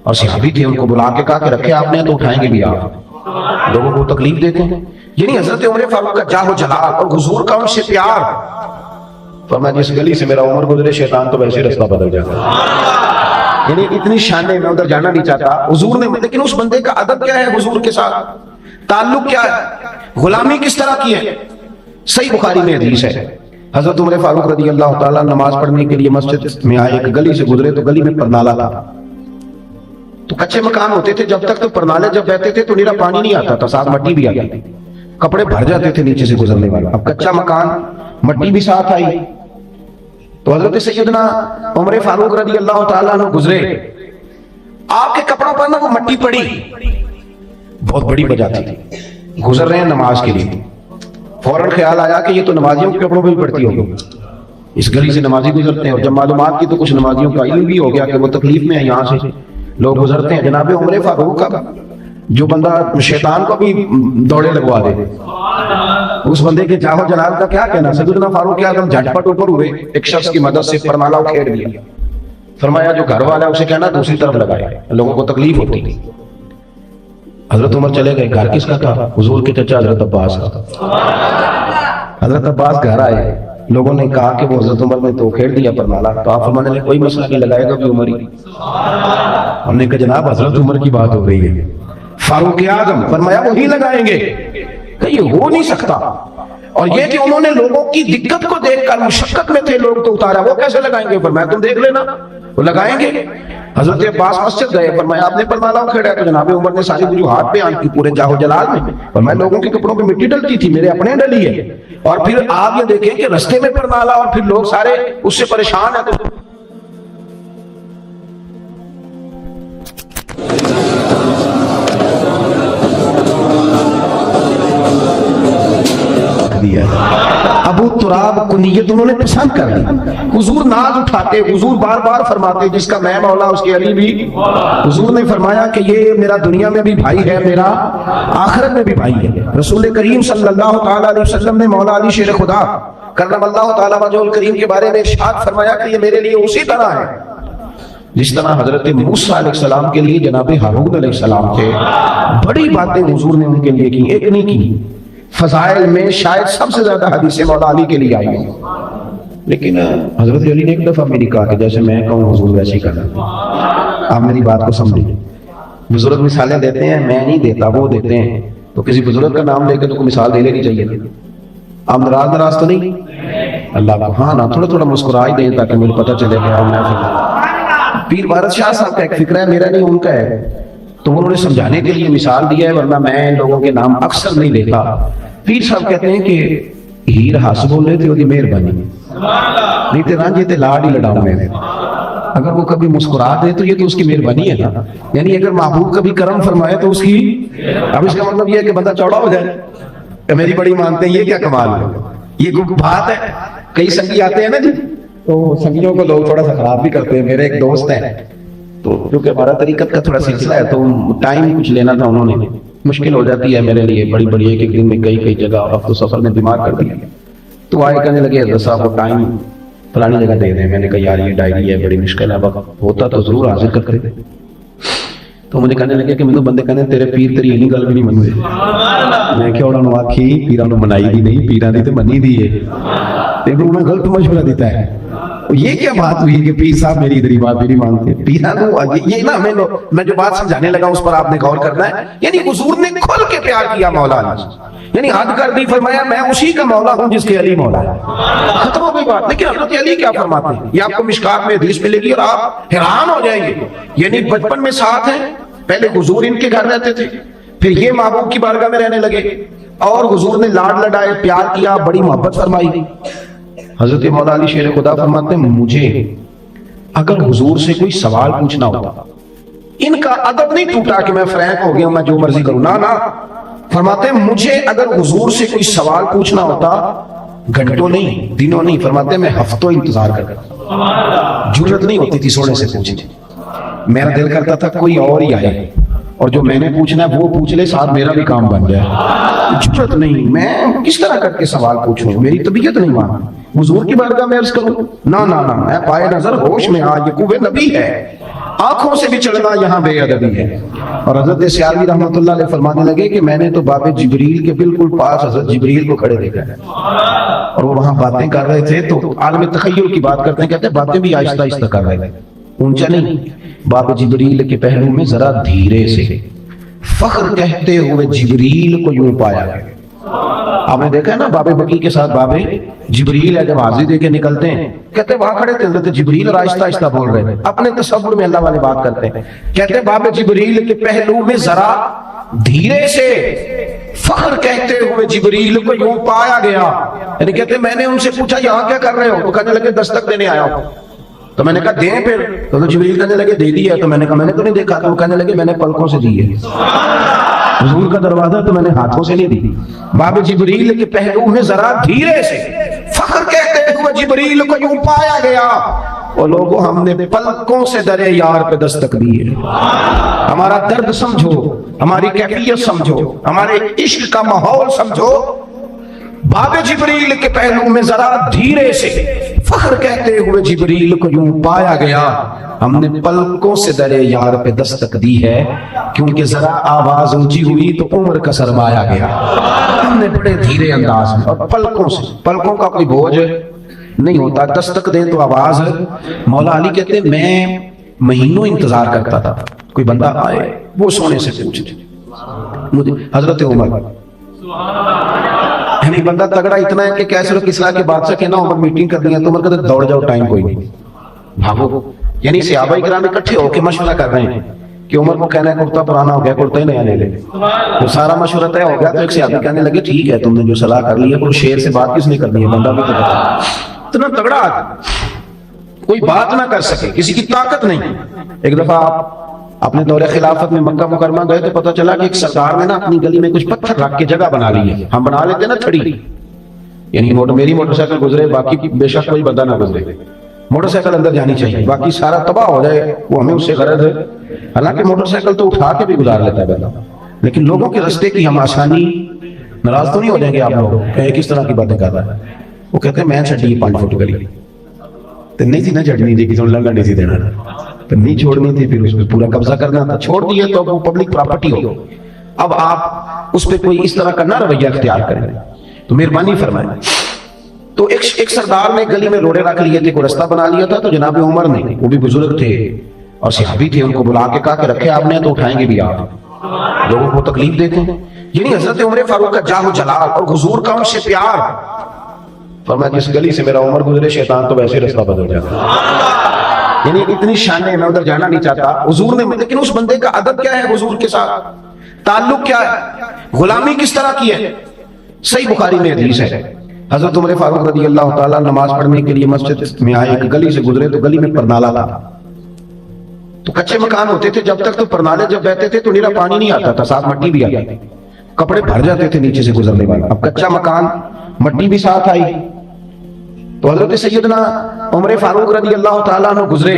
اور صحابی تھے, ان کو بلا کے کہا کہ رکھے آپ نے تو اٹھائیں گے بھی آپ, لوگوں کو تکلیف دیتے ہیں. یعنی حضرت عمر فاروق کا جاہ و جلال اور حضور کا ان سے پیار. فرمایا جس گلی سے میرا عمر گزرے شیطان تو ویسے رستہ بدل جاتا ہے. یعنی اتنی شان ہے, میں ادھر جانا نہیں چاہتا حضور نے, لیکن اس بندے کا ادب کیا ہے حضور کے ساتھ, تعلق کیا ہے, غلامی کس طرح کی ہے. صحیح بخاری میں حدیث ہے, حضرت عمر فاروق رضی اللہ تعالیٰ نماز پڑھنے کے لیے مسجد میں آئے, ایک گلی سے گزرے تو گلی میں پرنالا تھا. تو کچے مکان ہوتے تھے جب تک, تو پرنالے جب بہتے تھے تو نیرا پانی نہیں آتا تھا, ساتھ مٹی بھی آتی تھی, کپڑے بھر جاتے تھے نیچے سے گزرنے والا. اب کچا مکان, مٹی بھی ساتھ آئی, تو حضرت سیدنا عمر فاروق رضی اللہ تعالیٰ عنہ گزرے, آپ کے کپڑوں پر نا وہ مٹی پڑی, بہت بڑی وجہ تھی, گزر رہے ہیں نماز کے لیے. فوراً خیال آیا کہ یہ تو نمازیوں کے کپڑوں پہ بھی پڑتی ہوگی, اس گلی سے نمازی گزرتے ہیں, اور جب معلومات کی تو کچھ نمازیوں کا علم بھی ہو گیا کہ وہ تکلیف میں ہے, یہاں سے لوگ گزرتے ہیں. جناب عمر فاروق کا جو بندہ شیطان کو بھی دوڑے لگوا دے, اس بندے کے جاہ و جلال کا کیا کہنا. سیدنا فاروق اعظم جھٹپٹ اوپر ہوئے, ایک شخص کی مدد سے پرنالہ کھیر دیا. فرمایا جو گھر والا ہے اسے کہنا دوسری طرف لگائے, لوگوں کو تکلیف ہوتی تھی. حضرت عمر چلے گئے. گھر کس کا تھا؟ حضور کے چچا حضرت عباس کا. حضرت عباس گھر آئے, لوگوں نے کہا کہ وہ حضرت عمر نے تو کھیڑ دیا پرنالہ, تو آپ فرمانے لگے کوئی مسئلہ نہیں, لگائے گا بھی عمر ہی. ہم نے کہا جناب حضرت عمر کی بات ہو رہی ہے. فاروق اعظم فرمایا وہی لگائیں گے. کہ یہ ہو نہیں سکتا, اور یہ کہ انہوں نے لوگوں کی دقت کو دیکھ کر, مشقت میں تھے لوگ تو اتارا, وہ کیسے لگائیں گے؟ فرمایا تم دیکھ لینا, وہ لگائیں گے. حضرت عباس مسجد گئے, فرمایا آپ نے پرنالہ کھیڑا, تو جناب عمر نے ساری وجوہات بیان کی پورے جاہ و جلال میں. فرمایا لوگوں کے کپڑوں پہ مٹی ڈلتی تھی, میرے اپنے ڈلی ہے. اور پھر آپ یہ دیکھیں کہ رستے میں پرنالہ, اور پھر لوگ سارے اس سے پریشان ہیں. تو ابو تراب کنیت انہوں نے پسند کر لی. حضور ناز اٹھاتے, حضور بار بار فرماتے جس کا میں مولا اس کے علی بھی. حضور نے فرمایا کہ یہ میرا دنیا میں بھی بھائی ہے, میرا آخرت میں بھی بھائی ہے. رسول کریم صلی اللہ تعالیٰ علیہ وسلم نے مولا علی شیر خدا کرم اللہ تعالیٰ وجہ الکریم کے بارے میں ارشاد فرمایا کہ یہ میرے لیے اسی طرح ہے جس طرح حضرت موسیٰ علیہ السلام کے لیے جناب ہارون علیہ السلام تھے. بڑی باتیں حضور نے ان کے لیے کی, ایک نہیں کی. فضائل میں شاید سب سے زیادہ حدیثیں مولا علی کے لیے آئی ہیں, لیکن حضرت علی نے ایک دفعہ میری کہا کہ جیسے میں کہوں حضور ویسے ہی کرنا. آپ میری بات کو سمجھیں. بزرگ مثالیں دیتے ہیں, میں نہیں دیتا, وہ دیتے ہیں. تو کسی بزرگ کا نام لے کے تو کوئی مثال دے لینی چاہیے. آپ ناراض تو نہیں اللہ کو؟ ہاں نا, تھوڑا تھوڑا مسکرا ہی دیں تاکہ مجھے پتہ چلے گا. پیر بھارت شاہ صاحب کا ایک فکر ہے, میرا نہیں ان کا ہے, تو انہوں نے سمجھانے کے لیے مثال دیا ہے, ورنہ میں لوگوں کے نام اکثر نہیں لیتا. پیر صاحب کہتے ہیں کہ ہیر ہس بولے تھے وہ مہربانی نہیں تے رانجے تے لاڈ ہی لڑاؤں میں. اگر وہ کبھی مسکرا دے تو یہ تو اس کی مہربانی ہے نا. یعنی اگر محبوب کبھی کرم فرمائے تو اس کی، اب اس کا مطلب یہ ہے کہ بندہ چوڑا ہو جائے کہ میری بڑی مانتے ہیں، یہ کیا کمال ہے، یہ کوئی بات ہے. کئی سنگی آتے ہیں نا جی، تو سنگیوں کو لوگ تھوڑا سا خراب بھی کرتے ہیں. میرے ایک دوست ہیں، تو کیونکہ ہمارا طریقت کا تھوڑا سلسلہ ہے تو ٹائم کچھ لینا تھا انہوں نے، مشکل ہو جاتی ہے میرے لیے بڑی بڑی، ایک دن میں کئی جگہ، اور اب تو سفر نے بیمار کر دیا. تو آئے کہنے لگے حضرت صاحب وہ ٹائم فلانی جگہ دے دیں. میں نے کہا یار یہ ڈائری ہے، بڑی مشکل ہے، وقت ہوتا تو ضرور حاضر کرتے تھے. تو مجھے کہنے لگے کہ مینوں بندے کہنے تیرے پیر تیری اینی گل بھی نہیں منتے. میں کہ انہوں نے آکھی پیراں نوں منائی دی نہیں، پیراں دی تے منی دی ہے، تے انہوں نے غلط مشورہ دیتا ہے. یہ کیا بات ہوئی کہ پیر صاحب میری ادھر بات بھی نہیں مانتے. پیراں نوں یہ نا میں جو بات سمجھانے لگا اس پر آپ نے غور کرنا ہے. یعنی حضور نے کھل کے پیار کیا مولا علی، یعنی حد کر دی، فرمایا میں اسی کا مولا ہوں جس کے علی مولا ہے. ختم ہو گئی بات. لیکن حضرت علی کیا فرماتے ہیں، یہ آپ کو مشکات میں حدیث ملے گی اور آپ حیران ہو جائیں گے. یعنی بچپن میں ساتھ ہیں، پہلے حضور ان کے گھر رہتے تھے، پھر یہ محبوب کی بارگاہ میں رہنے لگے، اور حضور نے لاڈ لڈائے، پیار کیا، بڑی محبت فرمائی. حضرت مولا علی شیر خدا فرماتے ہیں مجھے اگر حضور سے کوئی سوال پوچھنا ہوتا، ان کا ادب نہیں ٹوٹا کہ میں فرینک ہو گیا میں جو مرضی کروں، نہ فرماتے ہیں مجھے اگر حضور سے کوئی سوال پوچھنا ہوتا گھنٹوں نہیں، دنوں نہیں، فرماتے میں ہفتوں انتظار کرتا. جرت نہیں ہوتی تھی سونے سے پوچھنے. میرا دل کرتا تھا کوئی اور ہی آئے اور جو میں نے پوچھنا ہے وہ پوچھ لے، ساتھ میرا بھی کام بن جائے. جرت نہیں، میں کس طرح کر کے سوال پوچھوں، میری طبیعت نہیں مان. حضور کی بارگاہ میں عرض کروں، نہ میں پائے نظر ہوش میں آ، یہ قوت نبی ہے، آنکھوں سے بھی چلنا یہاں بے ادبی ہے. اور حضرت سیالوی رحمۃ اللہ علیہ فرمانے لگے کہ میں نے تو باب جبریل کے بالکل پاس حضرت جبریل کو کھڑے دیکھا ہے، اور وہ وہاں باتیں کر رہے تھے. تو عالم تخیل کی بات کرتے ہیں، کہتے ہیں باتیں بھی آہستہ آہستہ کر رہے تھے، اونچا نہیں. باب جبریل کے پہلو میں ذرا دھیرے سے فخر کہتے ہوئے جبریل کو یوں پایا. آپ نے دیکھا ہے نا باب بقی کے ساتھ باب جبریل ہے، جب حاضری دے کے نکلتے ہیں کہتے وہاں کھڑے تھے حضرت جبریل اور آہستہ آہستہ بول رہے تھے، اپنے تصور میں اللہ والے بات کرتے ہیں. کہتے ہیں باب جبریل کے پہلو میں ذرا دھیرے سے فخر کہتے ہوئے جبریل کو یوں پایا گیا. یعنی کہتے میں نے ان سے پوچھا یہاں کیا کر رہے ہو، تو کہنے لگے دستک دینے آیا ہوں. تو میں نے کہا دیں پھر، تو جبریل کہنے لگے دے دی ہے. تو میں نے کہا میں نے تو نہیں دیکھا. تو وہ کہنے لگے میں نے پلکوں سے دی ہے. حضور کا دروازہ تو میں نے ہاتھوں سے نہیں دی. باب جبریل کے پہلو میں ذرا دھیرے سے فخر کہتے ہوئے جبریل کو یوں پایا گیا. اور لوگوں ہم نے پلکوں سے درے یار پہ دستک دی ہے. ہمارا درد سمجھو، ہماری کیفیت سمجھو، ہمارے عشق کا ماحول سمجھو. باب جبریل کے پہلو میں ذرا دھیرے سے فخر کہتے ہوئے جبریل کو یوں پایا گیا. ہم نے پلکوں سے درے یار پہ دستک دی ہے، کیونکہ ذرا آواز اونچی ہوئی تو عمر کا سرمایا گیا. ہم نے بڑے دھیرے انداز میں اور پلکوں سے، پلکوں کا کوئی بوجھ نہیں ہوتا، دستک دیں تو آواز. مولا علی کہتے ہیں میں مہینوں انتظار کرتا تھا کوئی بندہ آئے وہ سونے سے پوچھے مجھے. حضرت عمر یعنی بندہ تگڑا اتنا ہے کہ کیسے لوگ اصلاح کے بادشاہ کہنا عمر میٹنگ کر دی ہے، تو عمر کہتے دوڑ جاؤ ٹائم کوئی نہیں بھاگو. یعنی صحابہ کرام اکٹھے ہو کے مشورہ کر رہے ہیں کہ عمر کو کہنا ہے کرتا پرانا ہو گیا، کرتا ہی نیا لے لے. تو سارا مشورہ طے ہو گیا. تو ایک صحابی کہنے لگے ٹھیک ہے تم نے جو صلاح کر لی ہے، کوئی شیر سے بات کس نے کرنی ہے، بندہ بھی تو پتا. اتنا تگڑا آدمی کوئی بات نہ کر سکے، کسی کی طاقت نہیں. ایک دفعہ آپ اپنے دور خلافت میں مکہ مکرمہ گئے تو پتہ چلا کہ ایک سردار نے نا اپنی گلی میں کچھ پتھر رکھ کے جگہ بنا لی ہے. ہم بنا لیتے نا تھڑی، یعنی میری موٹر سائیکل گزرے باقی بے شک کوئی بندہ نہ گزرے، موٹر سائیکل اندر جانی چاہیے، باقی سارا تباہ ہو جائے وہ ہمیں اس سے غرض ہے. حالانکہ موٹر سائیکل تو اٹھا کے بھی گزار لیتا ہے بندہ، لیکن لوگوں کے رستے کی ہم آسانی. ناراض تو نہیں ہو جائیں گے آپ لوگ کہ کس طرح کی باتیں کر رہا ہے. وہ کہتے ہیں میں چڑھی 5 فٹ گلی تو نہیں تھی نہ چڑھنی تھی، کسی نے لنگا نہیں تھی دینا، تو نہیں چھوڑنی تھی، پھر اس پہ پورا قبضہ کرنا تھا. چھوڑ دیے تو وہ پبلک پراپرٹی ہو. اب آپ اس پہ کوئی اس طرح کا نہ رویہ اختیار کریں تو مہربانی فرمائیں. تو ایک سردار نے گلی میں روڑے رکھ لیے تھے، کوئی رستہ بنا لیا تھا. تو جناب عمر نے، وہ بھی بزرگ تھے اور صحابی تھے، ان کو بلا کے کہا کہ رکھے آپ نے تو اٹھائیں گے بھی آپ، لوگوں کو تکلیف دیتے ہیں. یعنی حضرت عمر فاروق کا جاہ و جلال اور حضور کا ان سے پیار. فرمایا جس گلی سے میرا عمر گزرے شیطان تو ویسے رستہ بدل جاتا. یعنی اتنی شان ہے، میں ادھر جانا نہیں چاہتا حضور نے. لیکن اس بندے کا ادب کیا ہے حضور کے ساتھ، تعلق کیا ہے، غلامی کس طرح کی ہے. صحیح بخاری میں حدیث ہے، حضرت عمر فاروق رضی اللہ تعالیٰ نماز پڑھنے کے لیے مسجد میں آئے، ایک گلی سے گزرے تو گلی میں پرنالا تھا. تو کچے مکان ہوتے تھے جب تک، تو پرنالے جب بہتے تھے تو نیرا پانی نہیں آتا تھا، ساتھ مٹی بھی آتی، کپڑے بھر جاتے تھے نیچے سے گزرنے والے. اب کچا مکان، مٹی بھی ساتھ آئی. تو حضرت سیدنا عمر فاروق رضی اللہ تعالیٰ عنہ گزرے،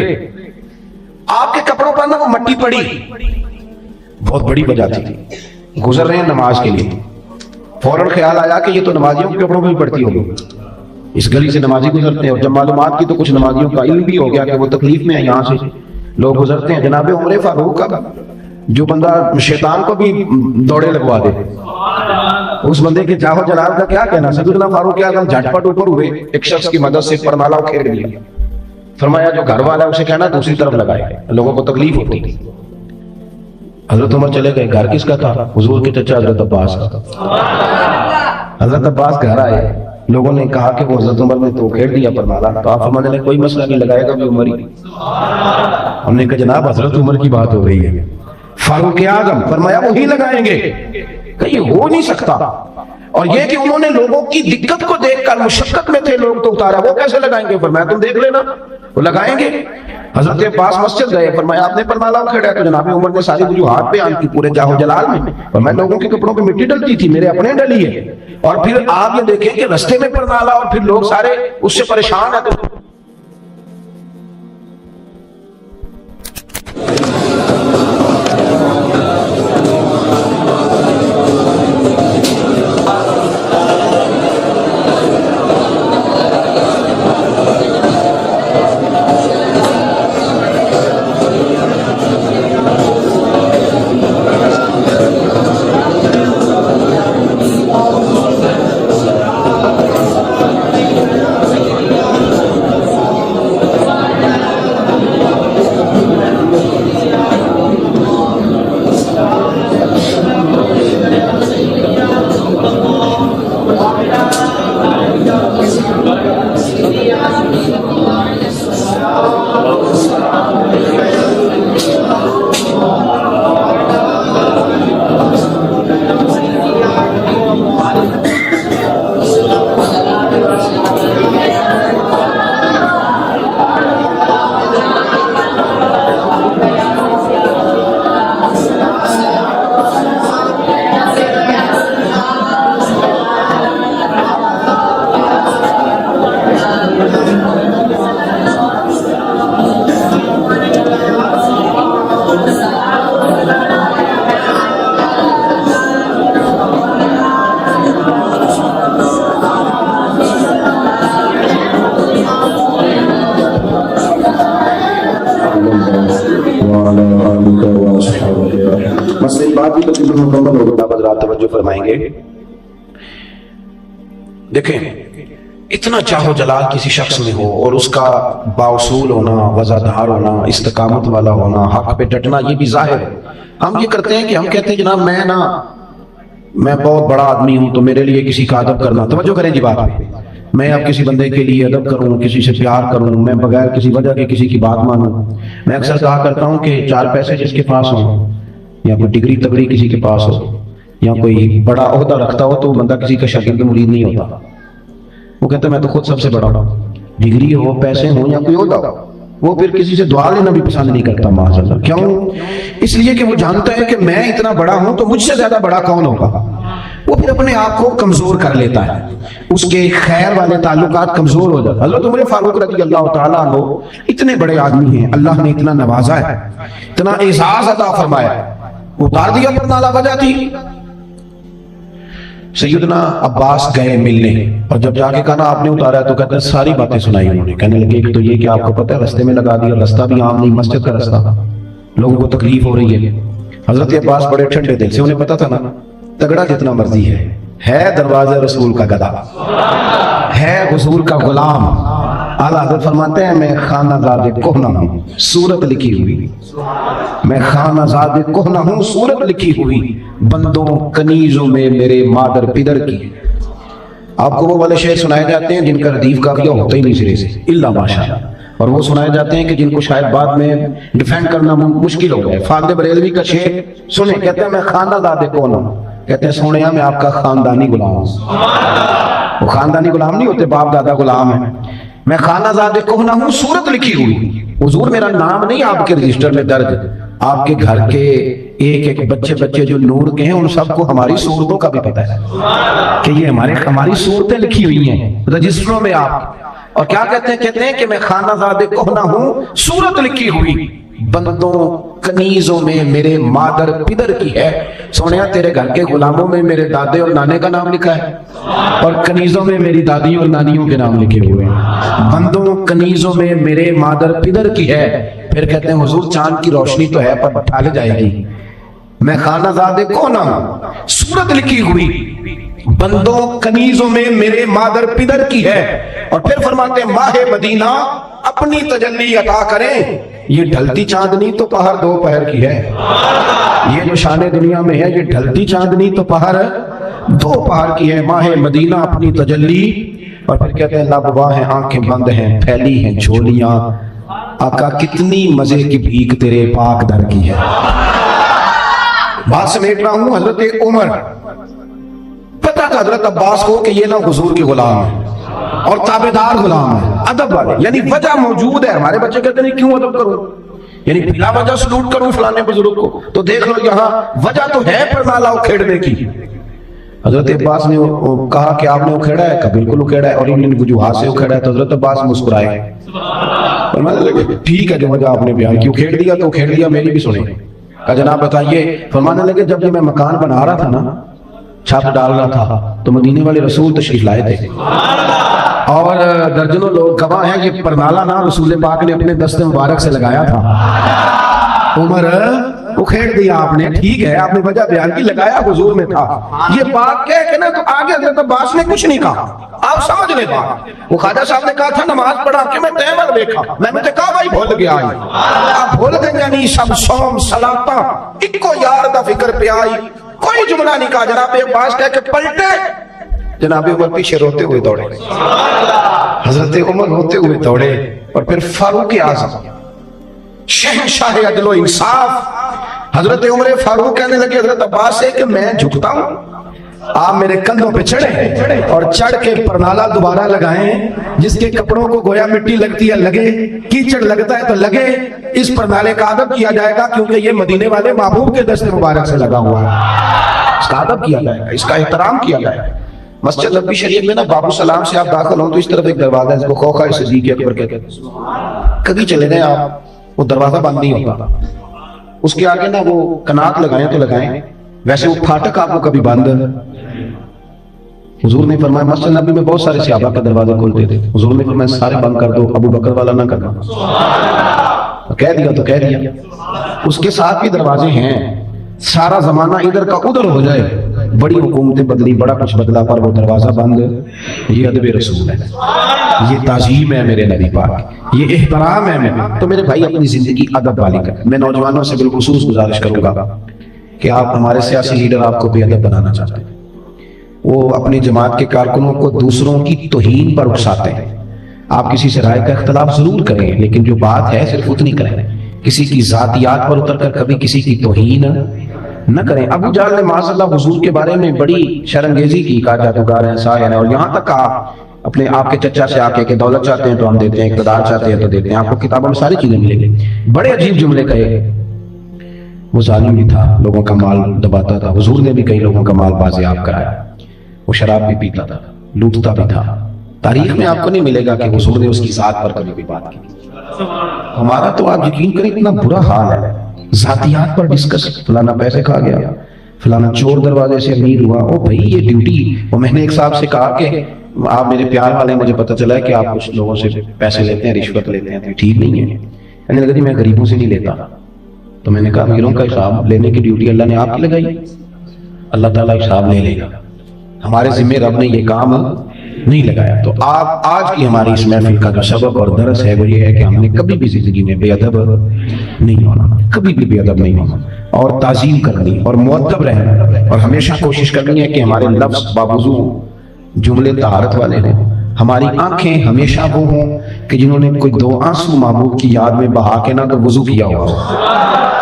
آپ کے کپڑوں پر نا وہ مٹی پڑی، بہت بڑی وجہ تھی. گزر رہے ہیں نماز کے لیے، فوراً خیال آیا کہ یہ تو نمازیوں کے کپڑوں پہ بھی پڑتی ہوگی. اس گلی سے نمازی گزرتے ہیں، اور جب معلومات کی تو کچھ نمازیوں کا علم بھی ہو گیا کہ وہ تکلیف میں ہیں، یہاں سے لوگ گزرتے ہیں. جناب عمر فاروق کا جو بندہ شیطان کو بھی دوڑے لگوا دے، اس بندے کے جاہو جلال کا کیا کہنا. سیدنا فاروق اعظم جھٹپٹ اوپر ہوئے، ایک شخص کی مدد سے پرنالہ کھیر لیا. فرمایا جو گھر والا ہے اسے کہنا دوسری طرف لگائے، لوگوں کو تکلیف ہوتی تھی. حضرت عمر چلے گئے. گھر کس کا تھا؟ حضور کے چچا حضرت عباس کا. حضرت عباس گھر آئے، لوگوں نے کہا کہ وہ حضرت عمر نے تو کھیڑ دیا پرنالہ. تو آپ فرمانے لگے کوئی مسئلہ نہیں، لگائے گا بھی عمر ہی. ہم نے کہا جناب حضرت عمر کی بات ہو رہی ہے. فاروق اعظم فرمایا وہی لگائیں گے. کہ یہ ہو نہیں سکتا. اور یہ کہ انہوں نے لوگوں کی دقت کو دیکھ کر، مشقت میں تھے لوگ تو اتارا، وہ کیسے لگائیں گے؟ فرمایا تم دیکھ لینا، وہ لگائیں گے. حضرت عباس مسجد گئے، فرمایا آپ نے پرنالہ کھڑا ہے. تو جناب عمر نے ساری وجوہات بیان کی پورے جاہو جلال میں. فرمایا لوگوں کے کپڑوں پہ مٹی ڈلتی تھی، میرے اپنے ڈلی ہے. اور پھر آپ یہ دیکھیں کہ رستے میں پرنالہ، اور پھر لوگ سارے اس سے پریشان ہیں. تو مسئلہ بات بھی تقریباً مکمل ہو گیا. حضرات توجہ فرمائیں گے. دیکھیں اتنا چاہو جلال کسی شخص میں ہو، اور اس کا باوصول ہونا، وزادار ہونا، استقامت والا ہونا، حق پہ ڈٹنا، یہ بھی ظاہر ہے. ہم یہ کرتے ہیں کہ ہم کہتے ہیں جناب میں بہت بڑا آدمی ہوں تو میرے لیے کسی کا ادب کرنا. توجہ کریں جی بات پہ. میں اب کسی بندے کے لیے ادب کروں، کسی سے پیار کروں، میں بغیر کسی وجہ کے کسی کی بات مانوں. میں اکثر کہا کرتا ہوں کہ 4 پیسے جس کے پاس ہوں، یا کوئی ڈگری تگڑی کسی کے پاس ہو، یا کوئی بڑا عہدہ رکھتا ہو، تو وہ بندہ کسی کا شاگرد مرید نہیں ہوتا. وہ کہتا ہے میں تو خود سب سے بڑا ہوں. ڈگری ہو، پیسے ہوں، یا کوئی عہدہ ہو، وہ پھر کسی سے دعا لینا بھی پسند نہیں کرتا معاذ اللہ. کیوں؟ اس لیے کہ وہ جانتا ہے کہ میں اتنا بڑا ہوں تو مجھ سے زیادہ بڑا کون ہوگا. وہ پھر اپنے آپ کو کمزور کر لیتا ہے، اس کے خیر والے تعلقات کمزور ہو جاتے ہیں. حضرت عمر فاروق رضی اللہ تعالیٰ عنہ اتنے بڑے آدمی ہیں، اللہ نے اتنا نوازا ہے، اتنا اعزاز عطا فرمایا ہے. اتار دیا پرنالہ، وجہ تھی. سیدنا عباس گئے ملنے، اور جب جا کے کہا آپ نے اتارا ہے، تو کہتے ہیں ساری باتیں سنائی انہوں نے. کہنے لگے کہ تو یہ کہ آپ کو پتہ ہے رستے میں لگا دیا، رستہ بھی عام نہیں، مسجد کا رستہ، لوگوں کو تکلیف ہو رہی ہے. حضرت عباس بڑے ٹھنڈے دل سے، انہیں پتا تھا نا تگڑا جتنا مرضی ہے دروازہ رسول کا گدا، ہے حضور کا غلام. اعلیٰ حضرت فرماتے ہیں میں خانہ زاد کہنہ ہوں، صورت لکھی ہوئی. میں خانہ زاد کہنہ ہوں، صورت لکھی ہوئی، بندوں کنیزوں میں میرے مادر پدر کی. آپ کو وہ والے شعر سنائے جاتے ہیں جن کا ردیف کافیہ ہوتا ہی نہیں سرے سے الا ماشاء، اور وہ سنائے جاتے ہیں کہ جن کو شاید بعد میں ڈیفینڈ کرنا مشکل ہو گیا. فاضل بریلوی کا شعر سنیں، کہتے ہیں میں خانہ زاد کہنہ ہوں، کہتے ہیں سونیا میں آپ کا خاندانی غلام ہوں. وہ خاندانی غلام نہیں ہوتے، باپ دادا غلام ہیں. میں خانہ زاد کہنہ ہوں، صورت لکھی ہوئی. حضور میرا نام نہیں آپ کے رجسٹر میں درج، آپ کے گھر کے ایک ایک بچے جو نور کے ہیں ان سب کو ہماری صورتوں کا بھی پتہ ہے کہ یہ ہماری صورتیں لکھی ہوئی ہیں رجسٹروں میں آپ. اور کیا کہتے ہیں کہ میں خانہ زادے کہنا ہوں، صورت لکھی ہوئی بندوں کنیزوں میں میرے مادر پدر کی ہے. سونیا تیرے گھر کے غلاموں میں میرے دادے اور نانے کا نام لکھا ہے، اور کنیزوں میں میری دادیوں اور نانیوں کے نام لکھے ہوئے ہیں. بندوں کنیزوں میں میرے مادر پدر کی ہے. پھر کہتے ہیں حضور چاند کی روشنی تو ہے پر ڈھل جائے گی. میں خانہ زادے کہنا ہوں، صورت لکھی ہوئی بندوں کنیزوں میں میرے مادر پدر کی ہے. اور پھر فرماتے ہیں ماہ مدینہ اپنی تجلی عطا کریں. یہ ڈھلتی چاندنی تو پہر دو پہر کی ہے. یہ جو شان دنیا میں ہے یہ ڈھلتی چاندنی تو پہر دو پہر کی ہے. ماہ مدینہ اپنی تجلی. اور پھر کہتے ہیں لابواں ہیں آنکھیں بند ہیں پھیلی ہیں جھولیاں. آقا کتنی مزے کی بھیک تیرے پاک در کی ہے. بات سمیٹ رہا ہوں. حضرت عمر پتہ تھا حضرت عباس کو کہ یہ نہ حضور کے غلام ہے اور تابعدار غلام ہے، ادب والے، یعنی وجہ موجود ہے. ہمارے بچے کہتے ہیں کیوں ادب کروں، یعنی بلا وجہ سلوٹ کروں فلانے بزرگ کو. تو دیکھ لو یہاں وجہ تو ہے پرنالہ اکھیڑنے کی. حضرت عباس نے کہا کہ آپ نے اکھیڑا ہے؟ کہا بالکل اکھیڑا ہے. اور ان وجوہات سے اکھیڑا ہے. تو حضرت عباس مسکرائے. فرمانے لگے ٹھیک ہے جو وجہ آپ نے بیان کی، اکھیڑ دیا تو اکھیڑ دیا، میری بھی سنیں. کہا جناب بتائیے. فرمانے لگے جب میں مکان بنا رہا تھا نا، چھت ڈال رہا تھا، تو مدینے والے رسول تشریف لائے تھے اور درجنوں لوگ گواہ ہیں کہ پرنالہ نا رسول پاک نے اپنے دست مبارک سے لگایا تھا. عمر اکھیڑ دیا آپ نے، ٹھیک ہے آپ نے وجہ بیان کی، لگایا حضور میں تھا. یہ بات کہہ کے نا تو آگے حضرت عباس نے کچھ نہیں کہا. آپ سمجھ لیں بات. وہ خواجہ صاحب نے کہا تھا نماز پڑھا کہ میں تیمر دیکھا، میں نے کہا بھائی بھول گیا. آپ بھول گئے یعنی سب سوم صلاتاں اکو یار دا فکر پہ آئی. کوئی جملہ نہیں کہا. جناب عباس کہہ کے پلٹے، جناب عمر پیچھے روتے ہوئے دوڑے. حضرت عمر روتے ہوئے دوڑے. اور پھر فاروق اعظم شہنشاہ عدل و انصاف حضرت عمر فاروق کہنے لگے حضرت عباس سے کہ میں جھکتا ہوں، آپ میرے کندھوں پہ چڑھیں اور چڑھ کے پرنالہ دوبارہ لگائیں. جس کے کپڑوں کو گویا مٹی لگتی ہے لگے، کیچڑ لگتا ہے تو لگے. اس پرنالے کا ادب کیا جائے گا کیونکہ یہ مدینے والے محبوب کے دست مبارک سے لگا ہوا ہے. اس کا ادب کیا جائے گا، اس کا احترام کیا جائے گا. مسجد نبوی شریف میں نا باب السلام سے آپ داخل ہوں تو اس طرف ایک دروازہ ہے، اس کو خوخہ صدیق اکبر کہتے ہیں. کبھی چلے گئے آپ، وہ دروازہ بند نہیں ہوتا. اس کے آگے نا وہ کنات لگائیں تو لگائیں، ویسے وہ پھاٹک آپ کو کبھی بند. حضور نے فرمایا مسجد نبی میں بہت سارے صحابہ کا دروازہ کھولتے تھے. حضور نے فرمایا سارے بند کر دو، ابو بکر والا نہ کرنا. کہہ دیا تو کہہ دیا. اس کے ساتھ بھی دروازے ہیں. سارا زمانہ ادھر کا ادھر ہو جائے، بڑی حکومتیں بدلی، بڑا کچھ بدلا، پر وہ دروازہ بند. یہ ادب رسول ہے، یہ تعظیم ہے میرے نبی پاک، یہ احترام ہے. تو میرے بھائی اپنی زندگی ادب والی کریں. میں نوجوانوں سے بالخصوص گزارش کروں گا کہ آپ ہمارے سیاسی لیڈر آپ کو بے ادب بنانا چاہتے ہیں. وہ اپنی جماعت کے کارکنوں کو دوسروں کی توہین پر اکساتے ہیں. آپ کسی سے رائے کا اختلاف ضرور کریں لیکن جو بات ہے صرف اتنی کریں. کسی کی ذاتیات پر اتر کر کبھی کسی کی توہین نہ کریں. ابو جہل نے معاذ اللہ حضور کے بارے میں بڑی شرمگیزی کی، کہا جادوگر ہیں، ساحر ہیں، اور یہاں تک کہا اپنے آپ کے چچا سے آ کے کہ دولت چاہتے ہیں تو ہم دیتے ہیں، اقتدار چاہتے ہیں تو دیتے ہیں. آپ کو کتابوں میں ساری چیزیں ملیں گی. بڑے عجیب جملے کہے. وہ ظالم بھی تھا، لوگوں کا مال دباتا تھا. حضور نے بھی کئی لوگوں کا مال بازیاب کرایا. وہ شراب بھی پیتا تھا، لوٹتا بھی تھا. تاریخ میں آپ کو نہیں ملے گا کہ حضور نے اس کی ذات پر کبھی بھی بات کی. ہمارا تو آپ یقین کریں اتنا برا حال ہے، ذاتیات پر ڈسکس، فلانا پیسے کھا گیا، فلانا چور دروازے سے امیر ہوا. او بھائی یہ ڈیوٹی. وہ میں نے ایک صاحب سے کہا کہ آپ میرے پیار والے، مجھے پتہ چلا ہے کہ آپ کچھ لوگوں سے پیسے لیتے ہیں، رشوت لیتے ہیں، تو ٹھیک نہیں ہے. کہنے لگا جی میں غریبوں سے نہیں لیتا. تو میں نے کہا امیروں کا حساب لینے کی ڈیوٹی اللہ نے آپ کی لگائی، اللہ تعالیٰ حساب لے لے گا. ہمارے ذمہ رب نے یہ کام نہیں لگایا. تو آپ آج کی ہماری اس محفل کا جو سبق اور درس ہے وہ یہ ہے کہ ہم نے کبھی بھی زندگی میں بے ادب نہیں ہونا، کبھی بھی بے ادب نہیں ہونا، اور تعظیم کرنی اور مؤدب رہنا، اور ہمیشہ کوشش کرنی ہے کہ ہمارے لفظ باوضو جملے طہارت والے ہوں. ہماری آنکھیں ہمیشہ وہ ہوں کہ جنہوں نے کوئی دو آنسو محبوب کی یاد میں بہا کے نہ تو وضو کیا ہوا ہو.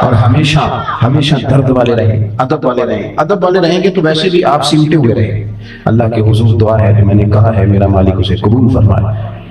اور ہمیشہ ہمیشہ درد والے رہیں، ادب والے رہیں. ادب والے رہیں گے تو ویسے بھی آپ سمٹے ہوئے رہیں. اللہ کے حضور دعا ہے کہ میں نے کہا ہے میرا مالک اسے قبول فرمائے.